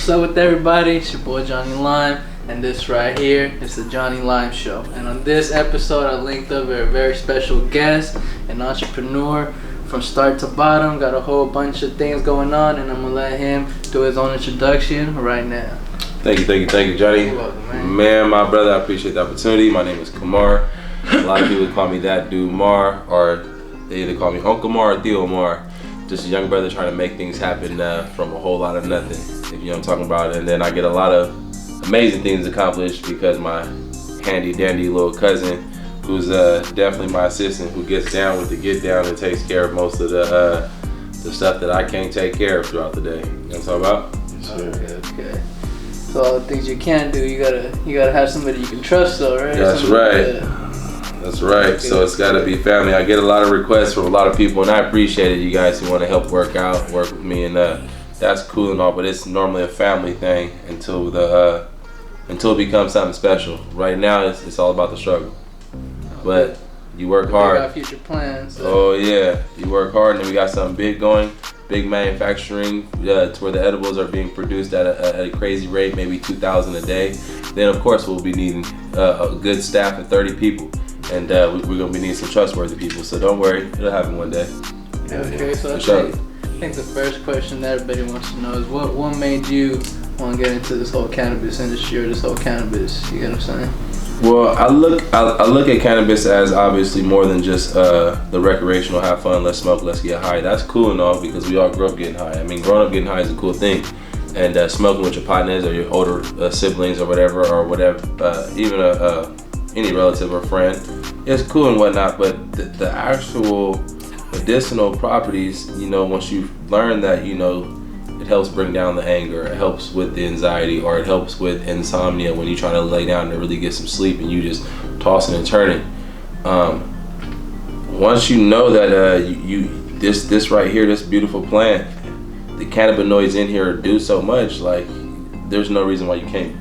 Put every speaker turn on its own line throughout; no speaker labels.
What's up with everybody? It's your boy Johnny Lime, and this right here is the Johnny Lime Show. And on this episode, I linked up with a very special guest, an entrepreneur from start to bottom. Got a whole bunch of things going on, and I'm gonna let him do his own introduction right now.
Thank you, Johnny.
You're welcome,
man, my brother, I appreciate the opportunity. My name is Kamar. A lot of people call me that dude Mar, or they either call me Uncle Mar or Theo Mar. Just a young brother trying to make things happen from a whole lot of nothing, if you know what I'm talking about. And then I get a lot of amazing things accomplished because my handy dandy little cousin, who's definitely my assistant, who gets down with the get down and takes care of most of the stuff that I can't take care of throughout the day. You know what I'm talking about?
Yes, okay. So all the things you can do, you gotta have somebody you can trust, though, right?
That's right. That's right. So it's got to be family. I get a lot of requests from a lot of people, and I appreciate it. You guys who want to help work with me, and that's cool and all. But it's normally a family thing until it becomes something special. Right now, it's all about the struggle. But you work hard.
You got future plans. So.
Oh yeah, you work hard, and then we got something big going. Big manufacturing to where the edibles are being produced at a crazy rate, maybe 2,000 a day. Then of course we'll be needing a good staff of 30 people. And we're going to be needing some trustworthy people, so don't worry, it'll happen one day.
Okay, so I think the first question that everybody wants to know is what made you want to get into this whole cannabis industry or this whole cannabis, you get what I'm saying?
Well, I look at cannabis as obviously more than just the recreational, have fun, let's smoke, let's get high. That's cool and all because we all grew up getting high. I mean, growing up getting high is a cool thing. And smoking with your partners or your older siblings or whatever, even any relative or friend, it's cool and whatnot, but the actual medicinal properties, once you learn that, it helps bring down the anger, it helps with the anxiety, or it helps with insomnia when you're trying to lay down and really get some sleep and you just tossing and turning. Once you know that this right here, this beautiful plant, the cannabinoids in here do so much, like there's no reason why you can't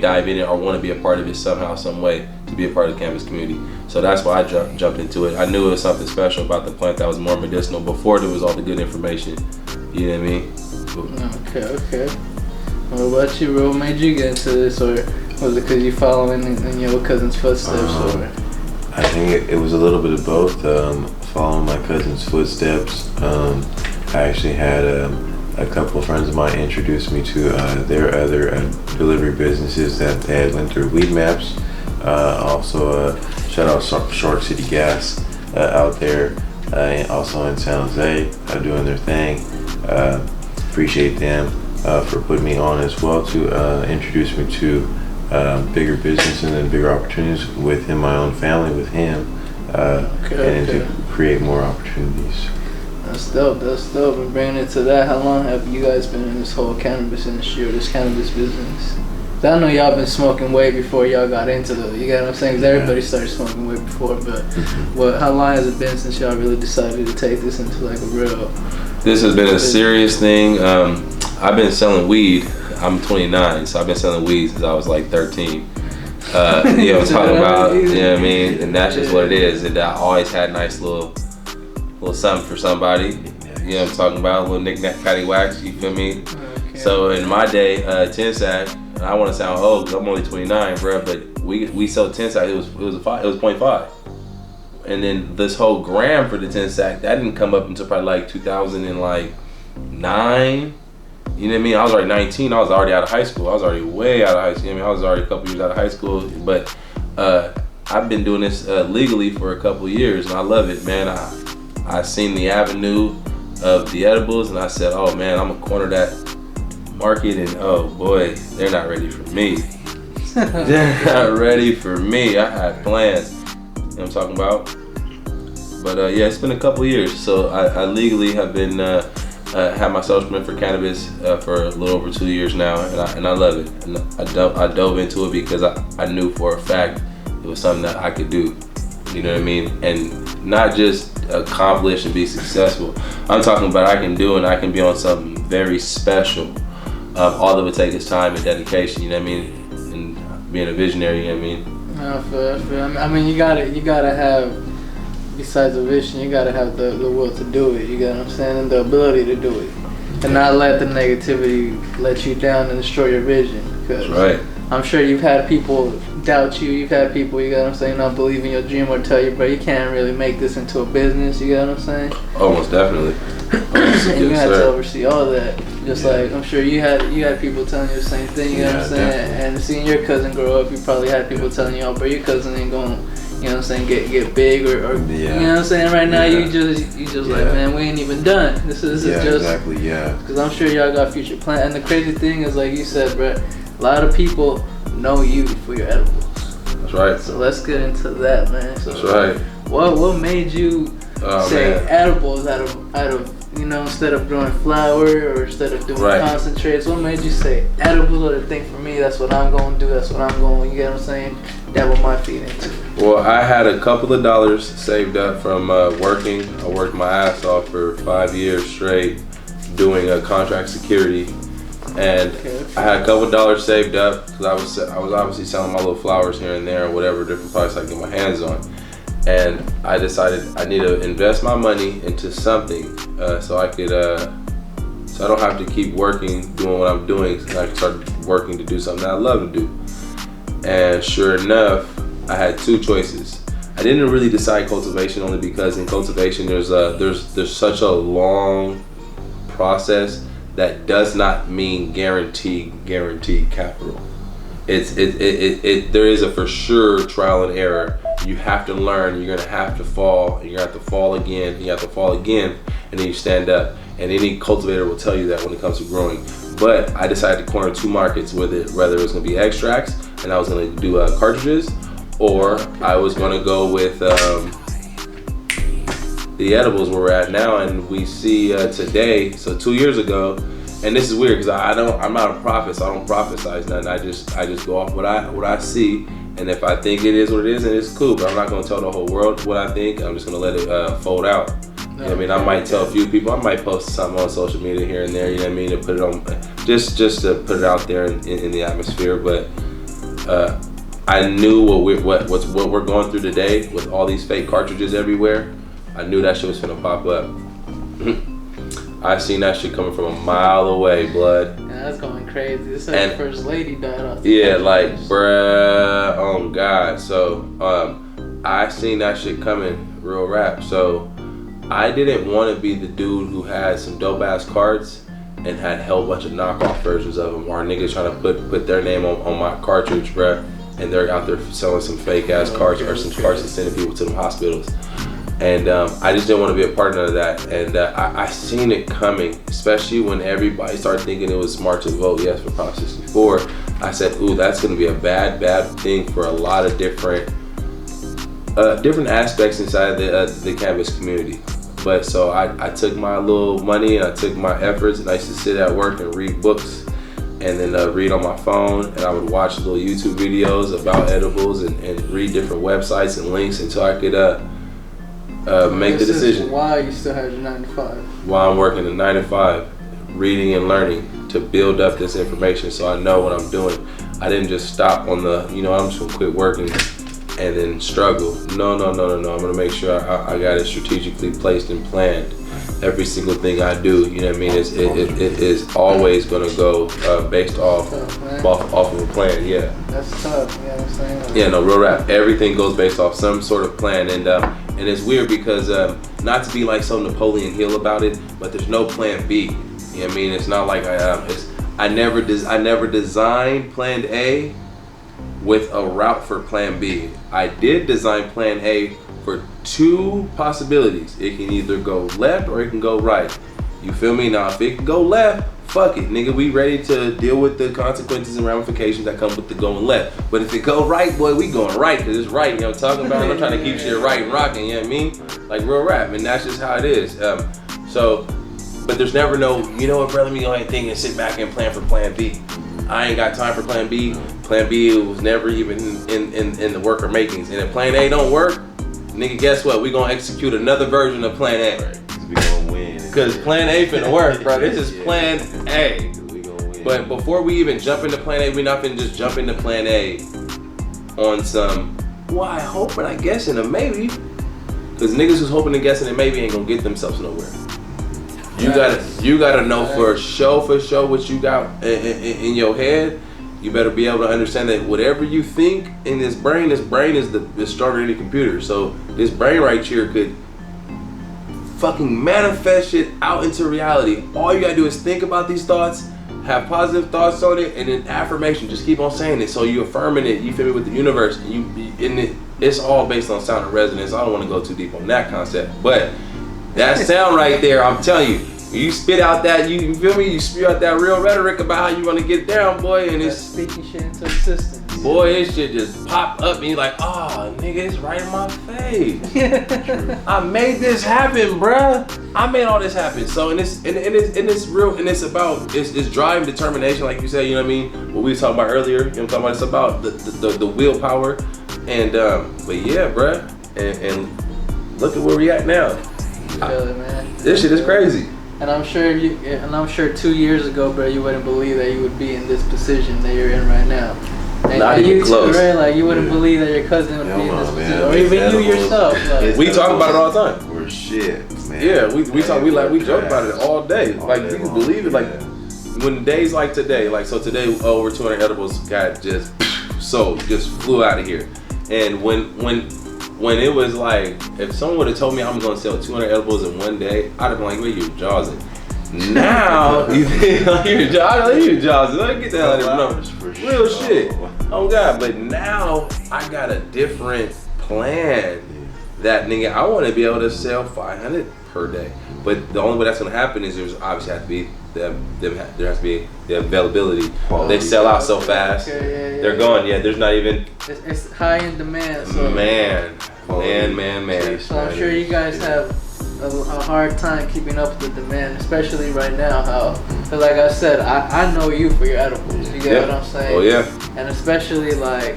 dive in it or want to be a part of it somehow, some way, to be a part of the cannabis community. So that's why I jumped into it. I knew it was something special about the plant that was more medicinal before there was all the good information. You know what I mean?
Okay. What about you, bro? What made you get into this, or was it because you following in your cousin's footsteps? Or
I think it was a little bit of both. Following my cousin's footsteps. I actually had a couple of friends of mine introduced me to their other delivery businesses that they had went through Weed Maps. Also, shout out Shark City Gas out there, and also in San Jose, doing their thing. Appreciate them for putting me on as well to introduce me to bigger businesses and bigger opportunities within my own family with him, and to create more opportunities.
That's dope. And bringing it to that, how long have you guys been in this whole cannabis industry or this cannabis business? I know y'all been smoking way before y'all got into it. You get what I'm saying? Because everybody started smoking way before. But how long has it been since y'all really decided to take this into like a real?
This has been a serious thing. I've been selling weed. I'm 29, so I've been selling weed since I was like 13. You know what I'm talking about? You know what I mean? And that's just what it is. And I always had nice little something for somebody. You know what I'm talking about? A little knick-knack, paddywhacks, you feel me? Okay. So in my day, 10 sack, and I want to sound old because I'm only 29, bro, but we sold 10 sack, it was 0.5. And then this whole gram for the 10 sack, that didn't come up until probably like 2009. You know what I mean? I was already 19, I was already out of high school. I was already way out of high school. You know what I mean? I was already a couple years out of high school, but I've been doing this legally for a couple years, and I love it, man. I seen the avenue of the edibles, and I said, oh man, I'm gonna corner that market, and oh boy, they're not ready for me. They're not ready for me. I had plans. You know what I'm talking about? But yeah, it's been a couple years, so I legally have been had my social permit for cannabis for a little over 2 years now, and I love it. And I dove into it because I knew for a fact it was something that I could do. You know what I mean? And not just accomplish and be successful. I'm talking about I can do and I can be on something very special. All it would take is time and dedication. You know what I mean? And being a visionary. You know what I mean?
I feel. I mean, you gotta have. Besides the vision, you gotta have the will to do it. You get what I'm saying? And the ability to do it. and not let the negativity let you down and destroy your vision. Because
right.
I'm sure you've had people doubt you. You've had people, you got what I'm saying, not believe in your dream or tell you, bro, you can't really make this into a business. You got what I'm saying?
Almost definitely.
And you had to oversee all that. Just like I'm sure you had people telling you the same thing. You know what I'm saying?
Definitely.
And seeing your cousin grow up, you probably had people telling you, "Oh, bro, your cousin ain't going." You know what I'm saying? Get big or you know what I'm saying? Right now, you just like, man, we ain't even done. This is just
exactly. Yeah.
Because I'm sure y'all got future plans. And the crazy thing is, like you said, bro, a lot of people know you for your edibles.
That's right.
So let's get into that, man. So
That's right.
What made you say edibles out of you know, instead of growing flower or instead of doing concentrates? What made you say edibles are the thing for me? That's what I'm going to do. That's what I'm going. You get what I'm saying? Dabble my feet into.
Well, I had a couple of dollars saved up from working. I worked my ass off for 5 years straight doing contract security, and I had a couple of dollars saved up because I was obviously selling my little flowers here and there, or whatever different products I could get my hands on. And I decided I need to invest my money into something so I could, so I don't have to keep working, doing what I'm doing, so I can start working to do something that I love to do. And sure enough, I had two choices. I didn't really decide cultivation only because in cultivation there's such a long process that does not mean guaranteed capital. There is a for sure trial and error. You have to learn, you're gonna have to fall, and you're gonna have to fall again, and you have to fall again, and then you stand up. And any cultivator will tell you that when it comes to growing. But I decided to corner two markets with it, whether it was gonna be extracts, and I was gonna do cartridges, or I was gonna go with the edibles where we're at now. And we see today, so 2 years ago, and this is weird because I'm not a prophet, so I don't prophesize nothing. I just go off what I see. And if I think it is what it is, then it's cool. But I'm not gonna tell the whole world what I think. I'm just gonna let it fold out. You know what I mean? I might tell a few people. I might post something on social media here and there. You know what I mean? To put it on, just to put it out there in the atmosphere. But I knew what we're going through today with all these fake cartridges everywhere. I knew that shit was gonna pop up. I seen that shit coming from a mile away, blood.
Yeah, that's going crazy. This is the first lady died off.
Yeah, like, bruh, oh God. So, I seen that shit coming, real rap. So, I didn't want to be the dude who had some dope ass cards and had a whole bunch of knockoff versions of them, or niggas trying to put their name on my cartridge, bruh, and they're out there selling some fake ass cards or some cards and sending people to them hospitals. And I just didn't want to be a partner of that. And I seen it coming, especially when everybody started thinking it was smart to vote yes for Prop 64. I said, ooh, that's going to be a bad thing for a lot of different aspects inside the cannabis community. But so I took my little money and I took my efforts, and I used to sit at work and read books and then read on my phone, and I would watch little YouTube videos about edibles and read different websites and links until I could make the decision.
Why you still have your 9 to 5?
While I'm working the 9 to 5, reading and learning to build up this information so I know what I'm doing. I didn't just stop on I'm just gonna quit working and then struggle. No. I'm gonna make sure I got it strategically placed and planned. Every single thing I do, you know what I mean, it is always gonna go based off of a plan. Yeah.
That's tough, you know what I'm saying?
Yeah, no, real rap. Everything goes based off some sort of plan, and it's weird because not to be like so Napoleon Hill about it, but there's no plan B. You know what I mean? It's not like I never designed plan A with a route for plan B. I did design plan A for two possibilities. It can either go left or it can go right. You feel me? Now, if it can go left, fuck it, nigga. We ready to deal with the consequences and ramifications that come with the going left. But if it go right, boy, we going right because it's right. You know what I'm talking about? I'm trying to keep shit right and rocking. You know what I mean? Like real rap, and that's just how it is. But there's never no, you know what, bro? Let me go ahead and think and sit back and plan for plan B. I ain't got time for plan B. Plan B was never even in the worker makings. And if plan A don't work, nigga, guess what? We gonna execute another version of plan A.
Right, cause we gonna win.
Cause plan A finna work, bro. This is plan A.
We gonna win.
But before we even jump into plan A, we not finna just jump into plan A on some, well, I hope and I guess in a maybe. Cause niggas who's hoping and guessing and maybe ain't gonna get themselves nowhere. You gotta know for sure what you got in your head. You better be able to understand that whatever you think in this brain is stronger than any computer. So this brain right here could fucking manifest shit out into reality. All you gotta do is think about these thoughts, have positive thoughts on it, and then affirmation. Just keep on saying it. So you affirming it. You feel me, with the universe. It's all based on sound and resonance. I don't want to go too deep on that concept, but that sound right there, I'm telling you. You spit out that, you feel me? You spew out that real rhetoric about how you want to get down, boy, and it's
speaking shit into existence.
Boy, it shit just pop up and you're like, oh, nigga, it's right in my face. I made this happen, bruh. I made all this happen. So, and it's real, and it's about, it's drive, determination, like you said, you know what I mean? What we were talking about earlier, you know what I'm talking about? It's about the willpower. And, but yeah, bruh. And look at where we at now.
You feel it, man.
This shit is crazy.
And I'm sure 2 years ago, bro, you wouldn't believe that you would be in this position that you're in right now. And
not even
you
close.
Too, right? Like you wouldn't believe that your cousin would be in this position, or even you yourself. Like.
We talk about it all the time.
We're shit, man.
Yeah, we joke about it all day. Like you can believe it. Like when days like today, like so today, over 200 edibles got just flew out of here. And when it was like, if someone would have told me I'm gonna sell 200 edibles in one day, I'd have been like, where you jaws it? Now you think you're jaws it? Let me get the hell out of here. Real shit. Oh God, but now I got a different plan. That nigga, I want to be able to sell 500 per day. But the only way that's gonna happen is there's obviously have to be there has to be the availability. They sell out so fast. They're gone. Yeah, there's not even.
It's high in demand. So
man.
So I'm sure you guys have a hard time keeping up with the demand, especially right now. Cause like I said, I know you for your edibles. You get what I'm saying?
Oh yeah.
And especially like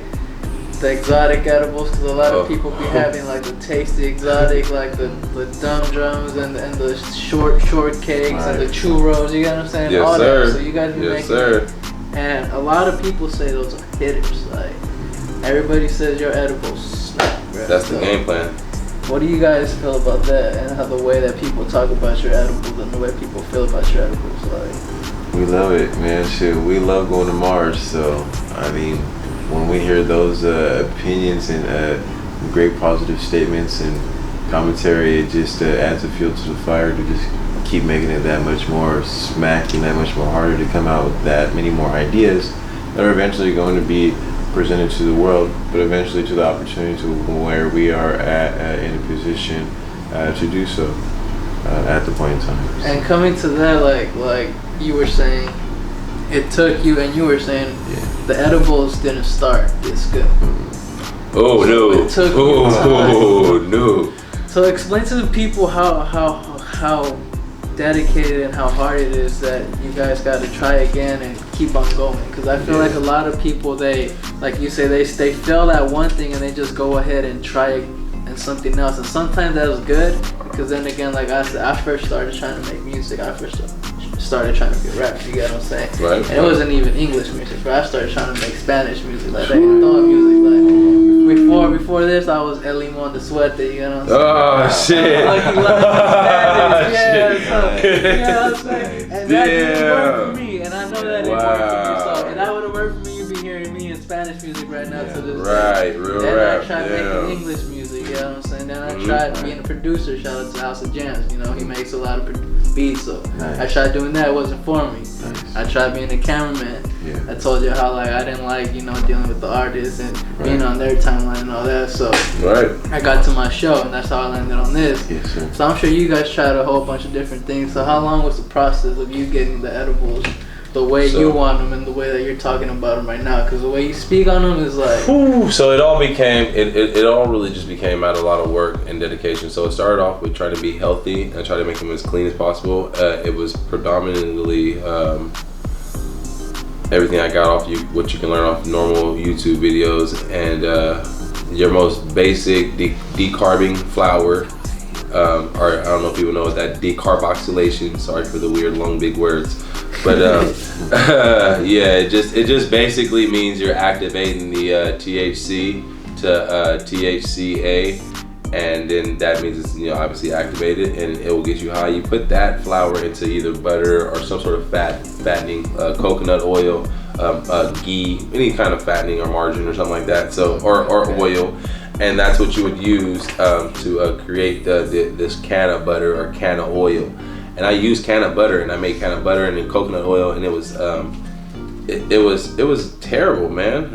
the exotic edibles, because a lot of people be having like the tasty exotic, like the dumb drums and the short cakes and the churros. You get what I'm saying?
Yes,
all
sir.
that. So you guys be making it. And a lot of people say those are hitters. Like everybody says your edibles snap. Bro.
That's the game plan.
What do you guys feel about that, and how the way that people talk about your edibles and the way people feel about your edibles? Like,
we love it, man. Shit, we love going to Mars. So I mean, when we hear those opinions and great positive statements and commentary, it just adds a fuel to the fire to just keep making it that much more smacking, that much more harder to come out with that many more ideas that are eventually going to be presented to the world, but eventually to the opportunity to where we are at in a position to do so at the point in time.
And coming to that, like you were saying, it took you, and you were saying the edibles didn't start this good.
Oh no!
It took
no!
So explain to the people how dedicated and how hard it is that you guys got to try again and keep on going. Because I feel like a lot of people, they, like you say, they fail at one thing and they just go ahead and try and something else. And sometimes that was good, because then again, like I said, I first started trying to make music. I first started trying to be a rapper. You get what I'm saying?
Right.
And it wasn't even English music, but I started trying to make Spanish music, like that thought music. Like before this, I was El Limón de Suerte. You know what I'm saying?
Oh shit!
Lucky Spanish. And that didn't work for me, and I know that didn't work for me. So if that would have worked for me, you'd be hearing me in Spanish music right now to this day.
Real
then
rap.
I tried making English music, you know what I'm saying? Then I tried being a producer. Shout out to House of Jams, you know, he makes a lot of beats, so I tried doing that. It wasn't for me. I tried being a cameraman. I told you how like I didn't like, you know, dealing with the artists and being on their timeline and all that. So I got to my show, and that's how I landed on this.
Yes, sir.
So I'm sure you guys tried a whole bunch of different things. So how long was the process of you getting the edibles the way you want them and the way that you're talking about them right now? Because the way you speak on them is like...
So it all became, it all really just became out of a lot of work and dedication. So it started off with trying to be healthy and try to make them as clean as possible. It was predominantly everything I got off what you can learn off normal YouTube videos, and your most basic decarbing flour, or I don't know if people know what that decarboxylation. Sorry for the weird long big words, but it just basically means you're activating the THC to THCA, and then that means it's obviously activated, and it will get you high. You put that flower into either butter or some sort of fattening, coconut oil, ghee, any kind of fattening or margarine or something like that. So or oil, and that's what you would use to create this canna butter or canna oil. And I used canna butter, and I made canna butter and then coconut oil, and it was it was terrible, man.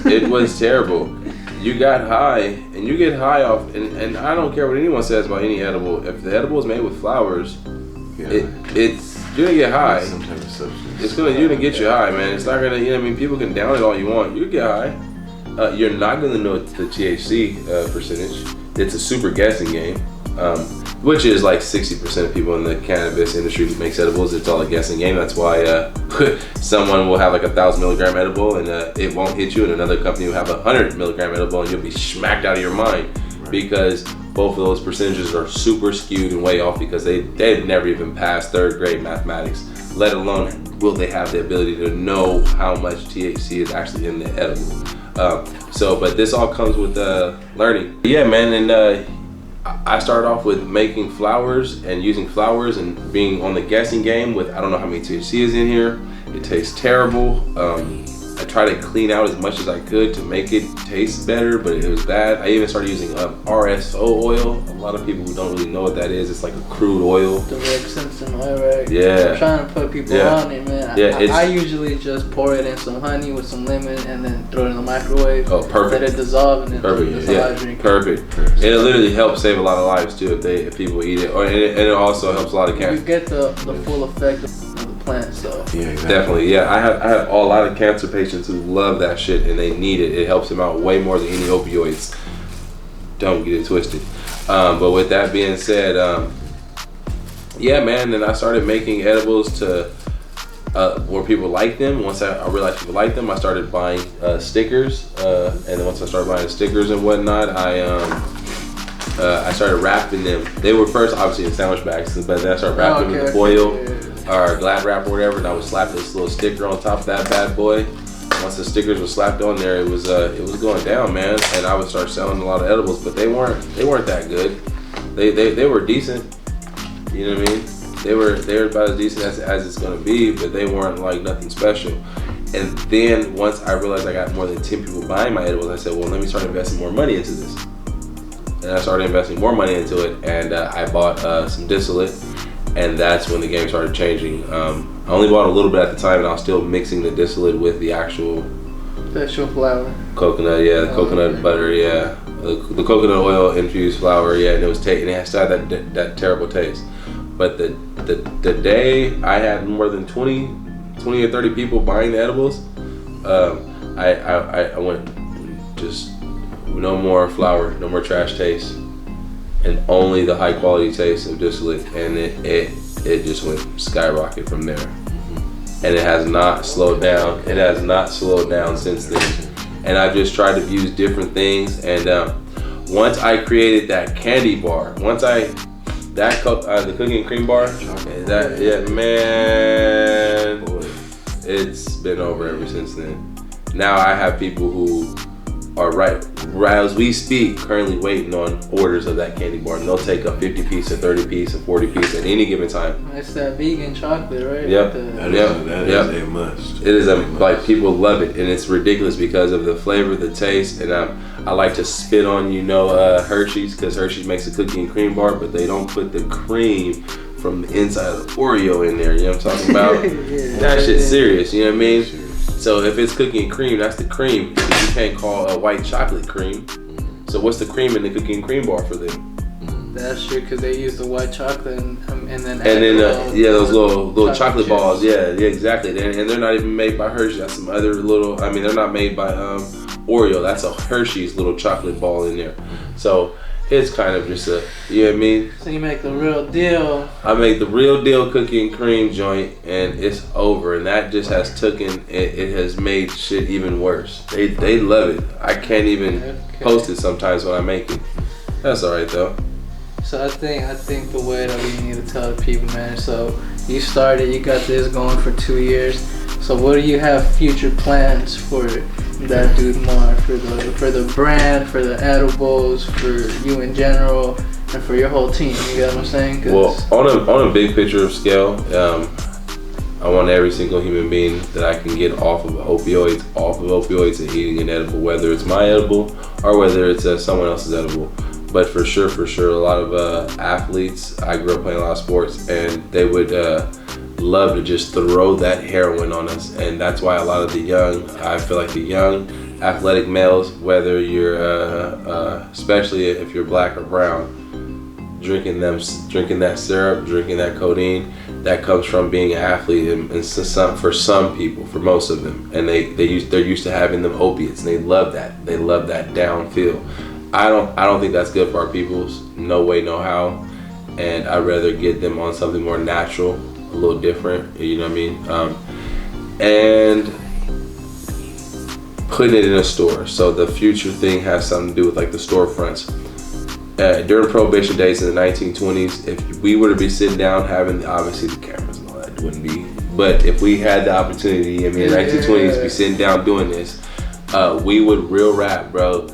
It was terrible. You got high, and you get high off, and I don't care what anyone says about any edible. If the edible is made with flowers, it's you're gonna get high.
Some type of substance.
You're gonna get you high, man. It's not gonna, I mean, people can down it all you want. You get high. You're not gonna know the THC percentage. It's a super guessing game, which is like 60% of people in the cannabis industry who makes edibles. It's all a guessing game. That's why someone will have like 1,000 milligram edible and it won't hit you, and another company will have 100 milligram edible and you'll be smacked out of your mind, because both of those percentages are super skewed and way off, because they've never even passed 3rd grade mathematics, let alone will they have the ability to know how much THC is actually in the edible. But this all comes with learning. Yeah, man, and I started off with making flowers and using flowers and being on the guessing game with, I don't know how many THC is in here. It tastes terrible. I tried to clean out as much as I could to make it taste better, but it was bad. I even started using RSO oil. A lot of people who don't really know what that is, it's like a crude oil.
The Red Simpson oil, right?
Yeah.
I'm trying to put people on it, man.
Yeah,
I usually just pour it in some honey with some lemon and then throw it in the microwave.
Oh, perfect.
Let it dissolve and then
perfect.
drink it.
Perfect. It literally helps save a lot of lives too if people eat it, and it also helps a lot of cancer.
You get the full effect of the plant, so.
Yeah, exactly.
Definitely, yeah. I have a lot of cancer patients who love that shit and they need it. It helps them out way more than any opioids. Don't get it twisted. But with that being said, yeah, man. Then I started making edibles to where people like them. Once I realized people like them, I started buying stickers. And then once I started buying stickers and whatnot, I started wrapping them. They were first obviously in sandwich bags, but then I started wrapping them in foil or Glad wrap or whatever, and I would slap this little sticker on top of that bad boy. Once the stickers were slapped on there, it was going down, man. And I would start selling a lot of edibles, but they weren't that good. They were decent, you know what I mean? They were about as decent as it's gonna be, but they weren't like nothing special. And then once I realized I got more than 10 people buying my edibles, I said, well, let me start investing more money into this. And I started investing more money into it, and I bought some distillate, and that's when the game started changing. I only bought a little bit at the time, and I was still mixing the distillate with the actual
flour.
Coconut, yeah, coconut butter, yeah, the coconut oil infused flour, yeah, and it was and it still had that terrible taste. But the day I had more than 20 or 30 people buying the edibles, I went just no more flour, no more trash taste, and only the high quality taste of distillate, and it just went skyrocket from there. And it has not slowed down. It has not slowed down since then. And I've just tried to use different things, and once I created that candy bar, the cookie and cream bar, man, it's been over ever since then. Now I have people who are right as we speak currently waiting on orders of that candy bar, and they'll take a 50 piece, a 30 piece, a 40 piece at any given time.
It's that vegan chocolate, right?
Yep.
That is a must.
It is like people love it, and it's ridiculous because of the flavor, the taste, and I like to spit on Hershey's, because Hershey's makes a cookie and cream bar, but they don't put the cream from the inside of the Oreo in there. You know what I'm talking about? That shit's serious. You know what I mean? So if it's cookie and cream, that's the cream. You can't call a white chocolate cream. So what's the cream in the cookie and cream bar for them?
That's true, because they use the white chocolate and then
those little chocolate balls. Yeah, exactly. And they're not even made by Hershey. That's some other little. I mean, they're not made by Oreo. That's a Hershey's little chocolate ball in there. So it's kind of just you know what I mean?
So you make the real deal.
I make the real deal cookie and cream joint, and it's over. And that just has it has made shit even worse. They love it. I can't even post it sometimes when I make it. That's all right though.
So I think the way that we need to tell the people, man. So you started, you got this going for 2 years. So what do you have future plans for that dude more for the brand, for the edibles, for you in general, and for your whole team? You get what I'm saying?
Well, on a big picture of scale, I want every single human being that I can get off of opioids and eating an edible, whether it's my edible or whether it's someone else's edible. But for sure, a lot of athletes, I grew up playing a lot of sports, and they would love to just throw that heroin on us. And that's why a lot of I feel like the young athletic males, whether you're, especially if you're black or brown, drinking that syrup, drinking that codeine, that comes from being an athlete, and for some people, for most of them, and they're used to having them opiates, and they love that down feel. I don't think that's good for our peoples. No way, no how. And I'd rather get them on something more natural, a little different. You know what I mean? And putting it in a store. So the future thing has something to do with like the storefronts. During Prohibition days in the 1920s, if we were to be sitting down having, obviously the cameras and all that wouldn't be, but if we had the opportunity, in the 1920s, be sitting down doing this, we would real rap, bro,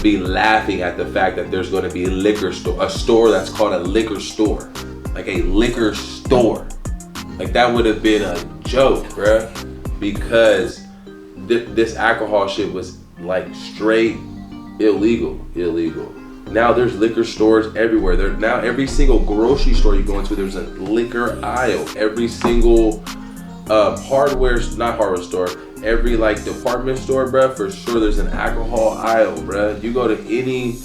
be laughing at the fact that there's going to be a store that's called a liquor store, like a liquor store. Like that would have been a joke, bro, because this alcohol shit was like straight illegal. Now there's liquor stores everywhere. Now every single grocery store you go into, there's a liquor aisle. Every single not hardware store, every like department store, bruh, for sure there's an alcohol aisle, bruh. You go to any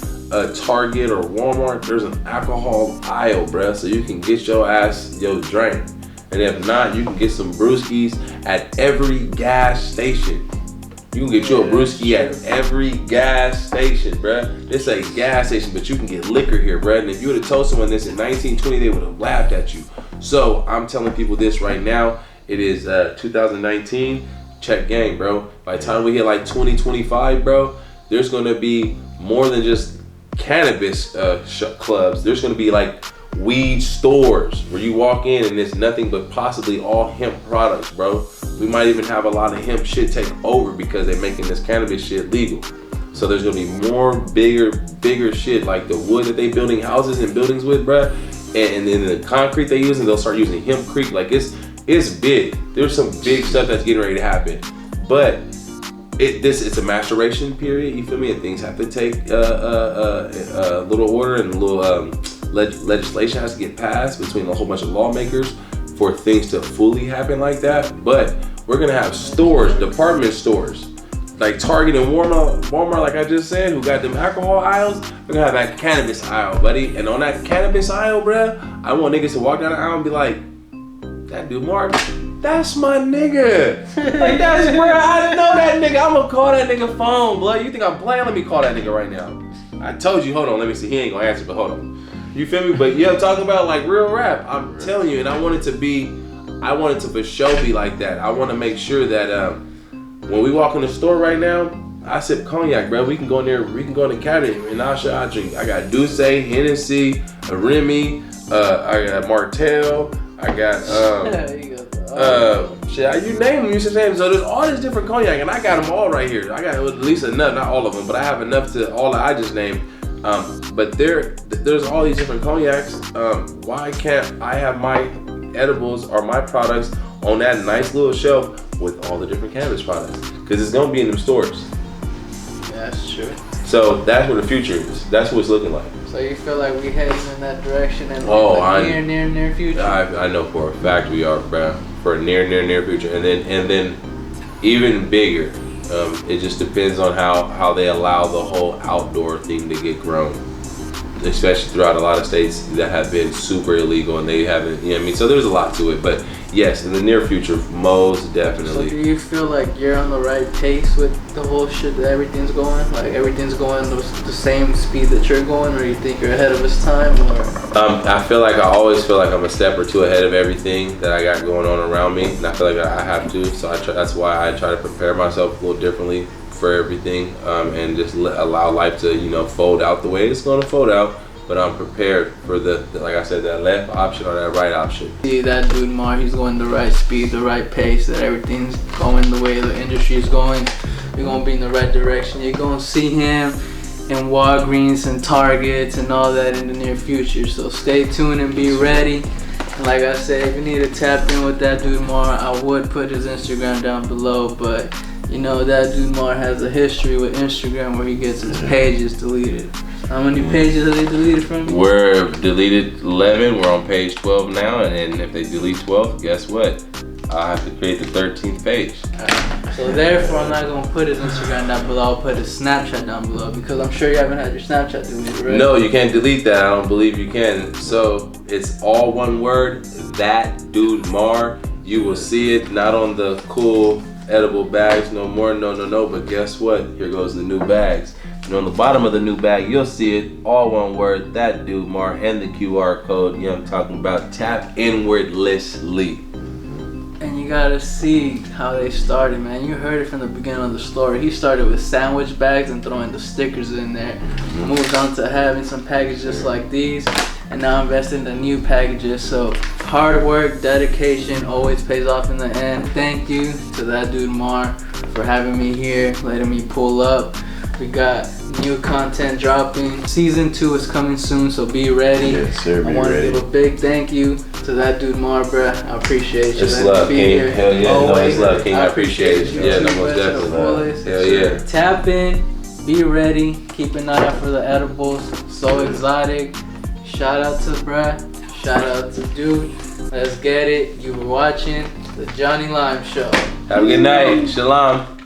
Target or Walmart, there's an alcohol aisle, bruh, so you can get your drink. And if not, you can get some brewskis at every gas station. You can get you a brewski at every gas station, bruh. This a gas station, but you can get liquor here, bruh. And if you would have told someone this in 1920, they would have laughed at you. So I'm telling people this right now. It is 2019. Check game, bro. By the time we hit like 2025, bro, there's gonna be more than just cannabis clubs. There's gonna be like weed stores where you walk in and it's nothing but possibly all hemp products, bro. We might even have a lot of hemp shit take over because they're making this cannabis shit legal. So there's gonna be more bigger shit like the wood that they building houses and buildings with, bro. And then the concrete they use, and they'll start using hempcrete. Like it's big. There's some big stuff that's getting ready to happen. But it's a maturation period, you feel me? And things have to take a little order, and a little legislation has to get passed between a whole bunch of lawmakers for things to fully happen like that. But we're gonna have stores, department stores, like Target and Walmart, like I just said, who got them alcohol aisles. We're gonna have that cannabis aisle, buddy. And on that cannabis aisle, bruh, I want niggas to walk down the aisle and be like, that dude Mark, that's my nigga. Like that's where I know that nigga. I'm gonna call that nigga phone, blood. You think I'm playing? Let me call that nigga right now. I told you, hold on, let me see. He ain't gonna answer, but hold on. You feel me? But yeah, I'm talking about like real rap. I'm telling you, and I want it to for sure be like that. I want to make sure that when we walk in the store right now, I sip cognac, bro. We can go in there, we can go in the cabinet, and I drink. I got Douce, Hennessy, Remy, I got Martell, I got shit, you name them, you should say them. So there's all this different cognac, and I got them all right here. I got at least enough, not all of them, but I have enough to all that I just named. But there's all these different cognacs. Why can't I have my edibles or my products on that nice little shelf with all the different cannabis products? Because it's gonna be in them stores.
Yeah, that's true.
So that's what the future is. That's what it's looking like.
So you feel like we heading in that direction in the near future?
I know for a fact we are, bro. For a near future, and then even bigger. It just depends on how they allow the whole outdoor thing to get grown, especially throughout a lot of states that have been super illegal and they haven't, you know what I mean? So there's a lot to it, but yes, in the near future, most definitely.
So do you feel like you're on the right pace with the whole shit that everything's going? Like everything's going the same speed that you're going, or you think you're ahead of its time? Or
I always feel like I'm a step or two ahead of everything that I got going on around me, and I feel like I have to. So that's why I try to prepare myself a little differently for everything, and just allow life to fold out the way it's gonna fold out. But I'm prepared for the like I said, that left option or that right option.
See that dude Mar, he's going the right speed, the right pace, that everything's going the way the industry is going. you're gonna be in the right direction. You're gonna see him in Walgreens and Targets and all that in the near future. So stay tuned and be ready. And like I said, if you need to tap in with that dude more, I would put his Instagram down below. But you know, that dude more has a history with Instagram where he gets his pages deleted. How many pages are they deleted from you?
We're deleted 11. We're on page 12 now, and if they delete 12, guess what? I'll have to create the 13th page.
So therefore, I'm not gonna put his Instagram down below. I'll put his Snapchat down below because I'm sure you haven't had your Snapchat deleted, right?
No, you can't delete that. I don't believe you can. So it's all one word. That dude Mar. You will see it not on the cool edible bags no more. No. But guess what? Here goes the new bags. And on the bottom of the new bag, you'll see it, all one word, that dude Mar, and the QR code. You know what I'm talking about. Tap inwardlessly.
And you gotta see how they started, man. You heard it from the beginning of the story. He started with sandwich bags and throwing the stickers in there. Moved on to having some packages just like these, and now investing in the new packages. So hard work, dedication always pays off in the end. Thank you to that dude Mar for having me here, letting me pull up. We got new content dropping. Season 2 is coming soon, so be ready.
Yes, sir,
I want to give a big thank you to that dude Mar, bruh. I appreciate you.
It's love, King. Hell yeah, no, it's love, King. I appreciate you. Yeah, no, most definitely. Hell yeah.
Tap in, be ready, keep an eye out for the edibles. So exotic. Shout out to bruh. Shout out to dude. Let's get it. You were watching the Johnny Lime Show.
Have a good night. Shalom.